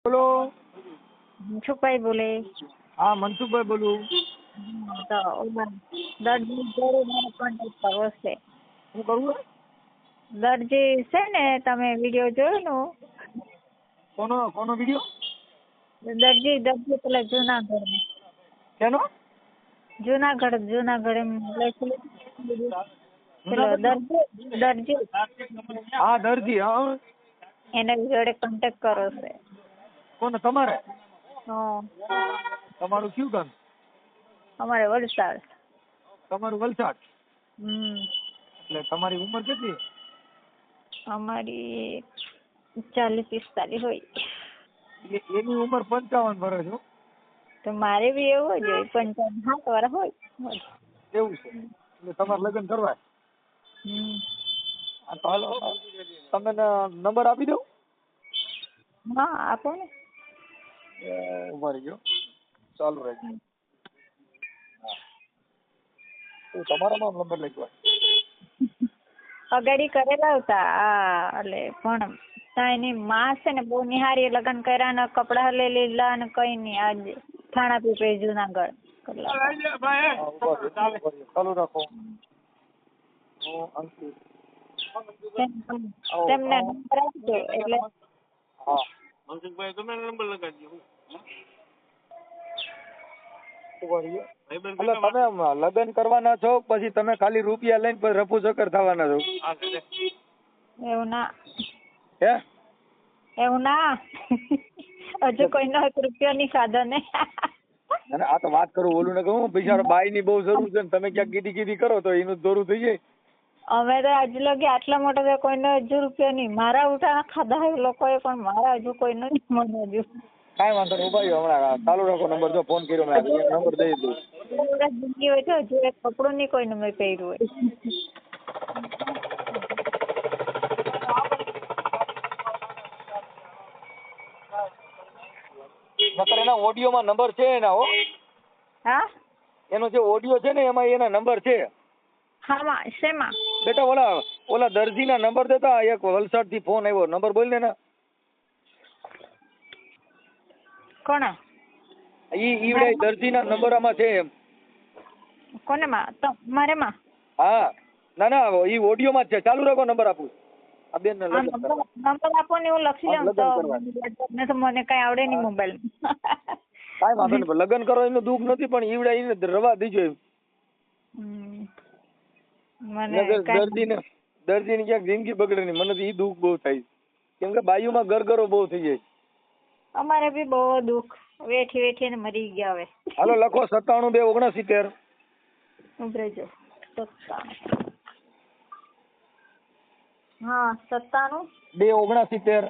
બોલો. મનસુખભાઈ બોલે. હા, મનસુખભાઈ બોલું. તો દરજી જોડે મારે કોન્ટેક્ટ કરવો છે. શું કરવું? દરજી છે ને, તમે વિડીયો જોયો નો? કોનો વિડીયો? દરજી પેલા જુનાગઢ કેનો? જુનાગઢ એમ પેલો દરજી હા, દરજી. હા, એના જોડે કોન્ટેક્ટ કરો છે. કોને? તમારે? હા, તમારું કયું ગામ? અમારે વલસાડ. તમારું વલસાડ? એટલે તમારી ઉંમર કેટલી? અમારી 40-45 હોય. એની ઉંમર 55 વર્ષ. હો. તો મારે બી એવું જ હોય, 55 વર્ષ હોય. એવું છે? એટલે તમારે લગ્ન કરવા? હા, તો હાલો, તમે નંબર આપી દઉં? હા, આપો ને. ઉભા રહી ગયો, ચાલુ રહેજો. તમારામાં નંબર લખ્યો? અગાડી કરેલા હતા એટલે પણ એની માં છે ને બહુ નિહારી, લગ્ન કર્યા ને કપડા લઈ લીધા ને કઈ નઈ. આજ થાણા પીપળી જુનાગઢ ચાલુ રાખો. તેમને નંબર આપજો એટલે હા, મનસુખભાઈ તમે નંબર લગાડજો. એટલે તમે લગ્ન કરવાના છો, પછી તમે ખાલી રૂપિયા લઈને પછી રફુ ચક્કર થવાના છો? એવું ના. હે? એવું ના. હજુ કોઈનો રૂપિયો ની સાધન. આ તો વાત કરું, ઓલું ને કહું બિચારો બાઈ ની બહુ જરૂર છે ને તમે ક્યાંક કીધી કરો તો એનું દોરું થઈ જાય. અમે તો હજુ લગી આટલા મોટા તો કોઈનો હજુ રૂપિયો નહીં. મારા ઉઠાના ખાધા એ લોકોએ, પણ મારા હજુ કોઈનો નહીં. મને હજુ કાંઈ વાંધો નહીં. ઉભા રહ્યો, હમણાં ચાલુ રાખો નંબર. જો ફોન કર્યો મેં, નંબર દઈ દઉં. જિંદગી હોય તો હજુ એક કપડું નહીં કોઈને મેં પહેર્યું હોય. નકર એના ઓડિયોમાં નંબર છે એના. હો, હા, એનો જે ઓડિયો છે ને એમાં એના નંબર છે. હા, શેમાં? બેટા ઓલા દરજીના નંબર દેતા. એક વલસાડ થી ફોન આવ્યો. નંબર બોલ ને એના. કોના? ઈવડે દરજીના નંબર આમાં છે એમ. કોને માં? મારે માં? હા, ના ઈ ઓડિયો માં જ છે. ચાલુ રાખો, નંબર આપું. આ બેન ને નંબર આપો ને, હું લખી લઉં. તો મને કઈ આવડે નહીં મોબાઈલ. કાંઈ વાંધો નહીં. લગ્ન કરો એનું દુઃખ નથી, પણ ઈવડે એને રવા દીજો એમ. દર્દીની ક્યાંક જિંદગી બગડે નહીં. મને તો ઈ દુઃખ બહુ થાય, કેમ કે બાયુમાં ગરગરો બહુ થઈ જાય. અમારે બી બહુ દુઃખ. વેઠી ને મરી ગયા હવે. હાલો, લખો 97 2 69. ઉભરેજો. 97. હા, 97 2 69.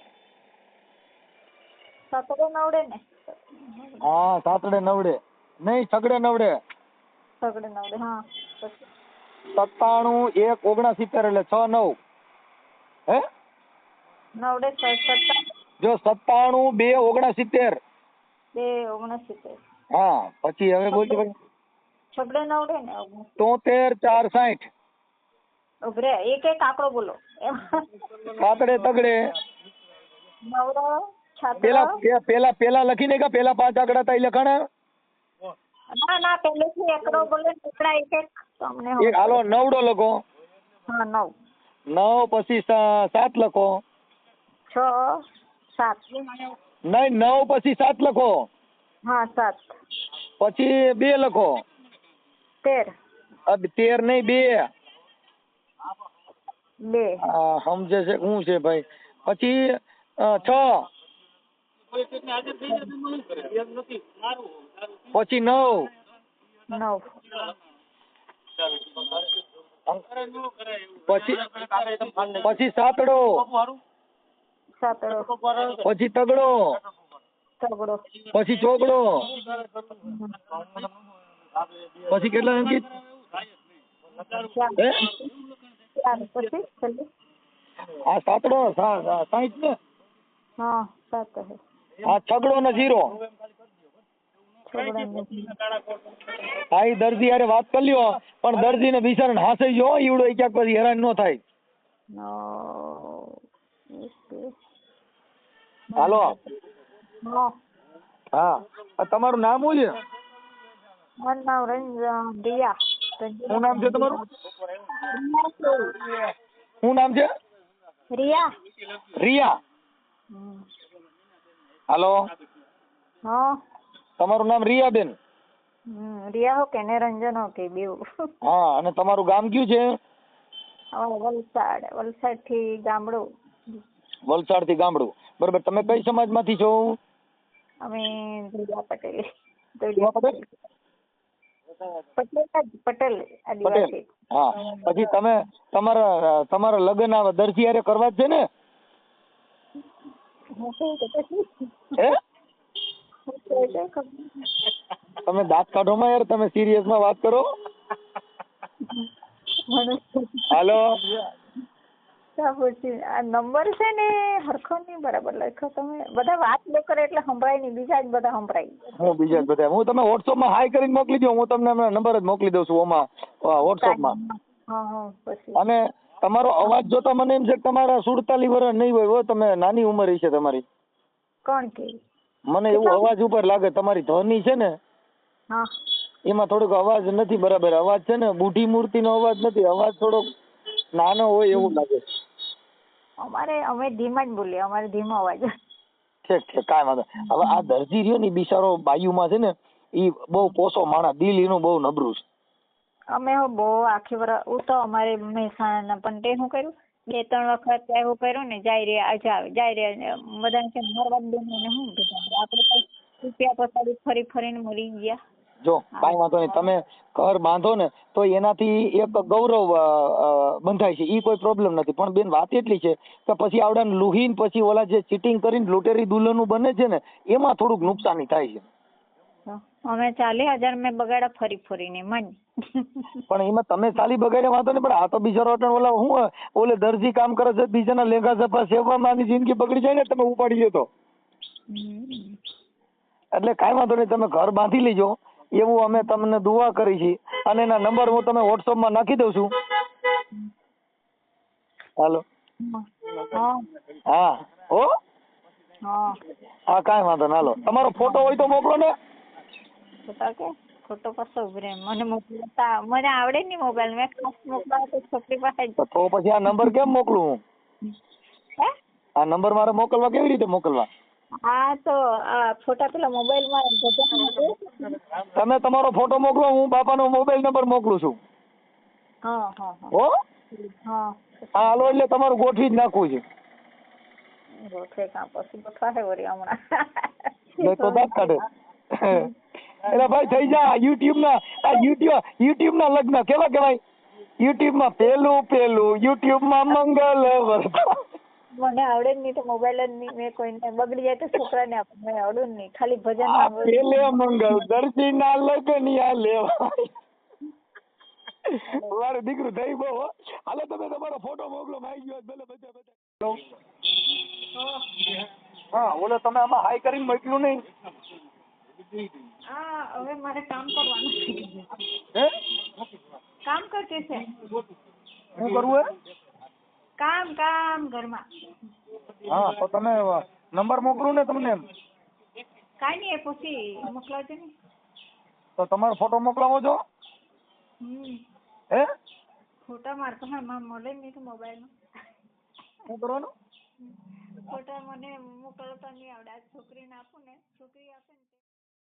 સતડે નવડે ને? હા, સાતડે નવડે નહીં, સગડે નવડે. સગડે નવડે. હા, 97 1 69 એટલે 69. હે? નવડે 97. જો 97 2 69. 2 69. હા, પછી હવે બોલજો ભાઈ. સગડે નવડે ને? 73 4 60. ઉભરે, એક આંકડો બોલો. સાતડે તગડે. નવડો છાતડો. પેલા લખી ને પેલા 5 આંકડા તા લખાણા. ના પહેલેથી એકડો બોલે. ટુકડા એક તમને હાલો, નવડો લખો. હા, 9. 9 પછી 7 લખો. 6 7. નહીં, 9 પછી 7 લખો. હા, 7. પછી 2 લખો. 13. 13 નહીં, 2. 2. સમજે છે શું છે ભાઈ? પછી 6. પછી 9. 9. પછી સાતડો. પછી તગડો. પછી ચોગડો. પછી કેટલા અંકિત? આ સાતડો 60 ને? હા, 7 હે. આ છગડો ને 0. હા, ઈ દર્દી હારે વાત કરી લ્યો, પણ દર્દી ને બિચારાને હાંસઈ જો ઈવડો ક્યાંક પછી હેરાન ન થાય. હાલો, હા હા તમારું નામ શું છે? મારું નામ રિયા. શું નામ છે તમારું? શું નામ છે? રિયા. રિયા. હાલો, હા તમારું નામ રિયાબેન? રિયા હો કે નિરંજન હો કે બેવ. હા, અને તમારું ગામ કયું છે? વલસાડ થી ગામડું. વલસાડ થી ગામડું, બરોબર. તમે કઈ સમાજ માંથી છો? અમે ધોળિયા પટેલ. કેવા પટેલ? પટેલ પટેલ. આદિવાસી. હા, પછી તમે તમારા લગ્ન આ દરજી હારે કરવા જ છે ને? હે? તમે દાંત કાઢો માં યાર, તમે સિરિયસ માં વાત કરો. હાલો, આ નંબર છે ને હરખો નહીં બરાબર લખો તમે. બધા વાત ન કરે એટલે સંભળાય નહીં, બીજા જ બધા સંભળાય. હું બીજા બધા હું તમે વોટ્સઅપ માં હાઈ કરીને મોકલી દો, હું તમને નંબર જ મોકલી દઉં છું ઓમાં વોટ્સઅપ માં. પછી અને તમારો અવાજ જોતા મને એમ છે કે તમારા 47 વર્ષ નહીં હોય, હો તમે નાની ઉંમર છે તમારી. કોણ કે? મને એવું અવાજ ઉપર લાગે. તમારી ધ્વનિ છે ને હા એમાં થોડોક અવાજ નથી બરાબર. અવાજ છે ને બુઢી મૂર્તિ નો અવાજ નથી, અવાજ થોડોક નાનો હોય એવું લાગે. અમે ધીમા જ બોલીએ, અમારે ધીમો અવાજ. ઠીક છે, કાંઈ વાંધો. હવે આ દરજી રહ્યો ને બિચારો બાયુમાં છે ને, ઈ બહુ પોસો માણસ, દિલ એનું બહુ નબળું છે. અમે બહુ આખી વર્ષ હું તો અમારે મહેસાણા પણ તે શું કર્યું, 2-3 વખત એવું કર્યું ને, જાય રે બધાને છે મારવા દે ને શું આપણે તો રૂપિયા પસાડી ફરી ફરીને મરી ગયા. જો કાંઈ વાંધો નહીં, તમે ઘર બાંધો ને તો એનાથી એક ગૌરવ બંધાય છે, ઈ કોઈ પ્રોબ્લેમ નથી. પણ બેન વાત એટલી છે કે પછી આવડા લુહીન પછી ઓલા જે ચીટિંગ કરીને લૂંટેરી દુલ્હનનું બને છે ને, એમાં થોડુંક નુકસાની થાય છે. અમે 40,000 મેં બગાડા ફરી ફરીને મન. પણ એમાં તમે ચાલી બગાડે વાંધો નહીં, પણ આ તો બિચારો ઓલા હું ઓલે દરજી કામ કરે છે, બીજાના લેખા સફા સેવામાં આની જિંદગી બગડી જાય ને તમે ઉપાડી લેતો. એટલે કાંઈ વાંધો નહીં, તમે ઘર બાંધી લેજો એવું અમે તમને દુઆ કરી છે. અને એના નંબર હું તમે વોટ્સઅપ માં નાખી દઉં છું. હાલો, હા હો, હા કાંઈ વાંધો ના. હાલો, તમારો ફોટો હોય તો મોકલો ને. ફોટો પાછો ઉભરે મને મોકલતા મને આવડે નહીં મોબાઈલ, મેં ખાસ મોકલાવ તો છોકરી પાસે. તો પછી આ નંબર કેમ મોકલું હું? હે આ નંબર મારે મોકલવા કેવી રીતે મોકલવા? હા તો આ ફોટા પેલા મોબાઈલ માં તમે તમારો ફોટો મોકલો, હું બાપાનો મોબાઈલ નંબર મોકલું છું. હા હો હા, હાલો, એટલે તમારું ગોઠવી જ નાખવું છે. ગોઠવે કાં પછી ગોઠવાશે વળી હમણાં. નહીં તો દાંત કાઢે. એટલે ભાઈ થઈ જા યુટ્યુબ ના લગ્ન કેવા કેવાય? યુટ્યુબ માં પેલું યુટ્યુબ માં મંગલ વર્તા. મને આવડે જ નહીં તો મોબાઈલ જ નહીં, મેં કોઈને બગડી જાય તો છોકરાને આપે, મને આવડું જ નહીં, ખાલી ભજન સાંભળું. પેલે મંગલ દર્શી ના લગનિયા લેવાય. મારું દીકરું થઈ બહુ. હાલો, તમે તમારો ફોટો મોકલો, આવી ગયો ભલે બધા. હા, ઓલો તમે આમાં હાઈ કરીને મોકલ્યું નહીં. હા, હવે મારે કામ કરવાનું છે. હે કામ કરતી છે. શું કરવું હે? કામ ઘરમાં. હા, તો તમે નંબર મોકલું ને તમને. કાંઈ નહીં, એ પછી મોકલાવજો ને. તો તમારો ફોટો મોકલાવો છો? હે ફોટા મારે તો મળે નહીં તો મોબાઈલમાં. શું કરવાનું? ફોટા મને મોકલતા નહીં આવડે. આ છોકરીને આપું ને, છોકરી આપે ને